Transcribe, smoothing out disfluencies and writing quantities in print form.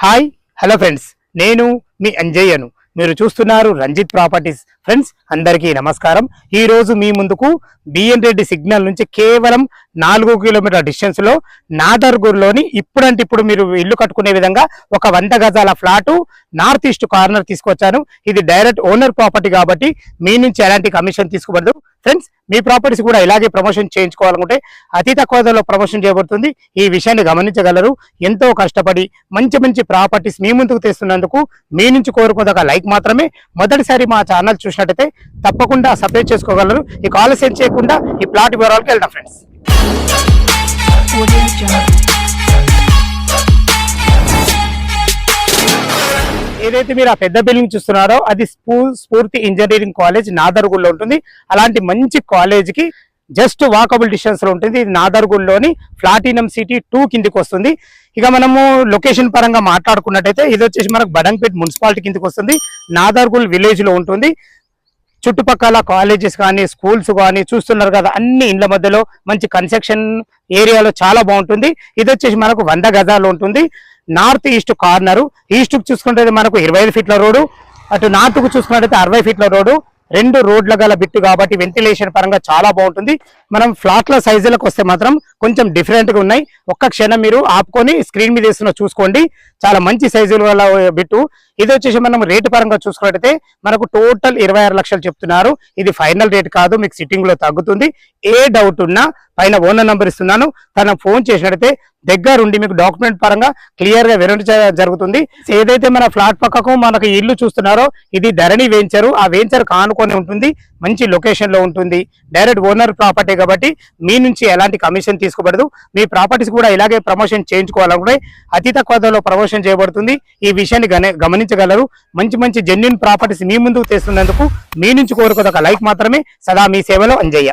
Hi hello friends, నేను మీ అంజయ్యను. మీరు చూస్తున్నారు రంజిత్ ప్రాపర్టీస్. ఫ్రెండ్స్ అందరికీ నమస్కారం. ఈ రోజు మీ ముందుకు బిఎన్ రెడ్డి సిగ్నల్ నుంచి కేవలం 4 కిలోమీటర్ల డిస్టెన్స్ లో నాదర్గూర్లోని ఇప్పుడు మీరు ఇల్లు కట్టుకునే విధంగా ఒక 100 గజాల ఫ్లాటు నార్త్ ఈస్ట్ కార్నర్ తీసుకొచ్చాను. ఇది డైరెక్ట్ ఓనర్ ప్రాపర్టీ కాబట్టి మీ నుంచి ఎలాంటి కమిషన్ తీసుకోబడదు. ఫ్రెండ్స్, మీ ప్రాపర్టీస్ కూడా ఇలాగే ప్రమోషన్ చేయించుకోవాలనుకుంటే అతి తక్కువ ధరలో ప్రమోషన్ చేయబడుతుంది. ఈ విషయాన్ని గమనించగలరు. ఎంతో కష్టపడి మంచి మంచి ప్రాపర్టీస్ మీ ముందుకు తెస్తున్నందుకు మీ నుంచి కోరుకోదగ్గ లైక్ మాత్రమే. మొదటిసారి మా ఛానల్ చూసినట్టయితే తప్పకుండా సబ్స్క్రైబ్ చేసుకోగలరు. ఈ కాల్ సెండ్ చేయకుండా ఈ ప్లాట్ వివరాలకు వెళ్దాం. ఫ్రెండ్స్, ఏదైతే మీరు ఆ పెద్ద బిల్డింగ్ చూస్తున్నారో అది స్ఫూర్తి ఇంజనీరింగ్ కాలేజ్ నాదర్గూల్లో ఉంటుంది. అలాంటి మంచి కాలేజ్ కి జస్ట్ వాకబుల్ డిస్టెన్స్ లో ఉంటుంది. ఇది నాదర్గూల్లోని ప్లాటినం సిటీ 2 కిందికి వస్తుంది. ఇక మనము లొకేషన్ పరంగా మాట్లాడుకున్నట్టయితే ఇది వచ్చేసి మనకు బడంపేట్ మున్సిపాలిటీ కిందికి వస్తుంది. నాదర్గూల్ విలేజ్ లో ఉంటుంది. చుట్టుపక్కల కాలేజెస్ కానీ స్కూల్స్ కానీ చూస్తున్నారు కదా, అన్ని ఇండ్ల మధ్యలో మంచి కన్స్ట్రక్షన్ ఏరియాలో చాలా బాగుంటుంది. ఇది వచ్చేసి మనకు 100 గజాలు ఉంటుంది. North east corner. ఈస్ట్ కు చూసుకుంటే మనకు 25 ఫీట్ల రోడ్డు, అటు నార్త్ కు చూసుకున్నట్టయితే 60 ఫీట్ల రోడ్డు. 2 రోడ్ల గల బిట్టు కాబట్టి వెంటిలేషన్ పరంగా చాలా బాగుంటుంది. మనం ఫ్లాట్ల సైజులకు వస్తే మాత్రం కొంచెం డిఫరెంట్ గా ఉన్నాయి. ఒక్క క్షణం మీరు ఆపుకొని స్క్రీన్ మీద వేస్తున్న చూసుకోండి. చాలా మంచి సైజుల గల బిట్టు. ఇది వచ్చేసి మనం రేటు పరంగా చూసుకున్నట్టయితే మనకు టోటల్ 26 లక్షలు చెప్తున్నారు. ఇది ఫైనల్ రేట్ కాదు, మీకు సిట్టింగ్ లో తగ్గుతుంది. ఏ డౌట్ ఉన్నా పైన ఓనర్ నంబర్ ఇస్తున్నాను, తన ఫోన్ చేసినట్టయితే దగ్గరుండి మీకు డాక్యుమెంట్ పరంగా క్లియర్ గా వివరించడం జరుగుతుంది. ఏదైతే మన ఫ్లాట్ పక్కకు మనకు ఇల్లు చూస్తున్నారో ఇది ధరణి వెంచరు. ఆ వెంచర్ కానుకొని ఉంటుంది. మంచి లొకేషన్ లో ఉంటుంది. డైరెక్ట్ ఓనర్ ప్రాపర్టీ కాబట్టి మీ నుంచి ఎలాంటి కమిషన్ తీసుకోబడదు. మీ ప్రాపర్టీస్ కూడా ఇలాగే ప్రమోషన్ చేయించుకోవాలనుకుంటే అతి తక్కువ ధరలో ప్రమోషన్ చేయబడుతుంది. ఈ విషయాన్ని గమనించగలరు. మంచి మంచి జెన్యూన్ ప్రాపర్టీస్ మీ ముందుకు తెస్తున్నందుకు మీ నుంచి కోరుకోదొక లైక్ మాత్రమే. సదా మీ సేవలో అంజయ్య.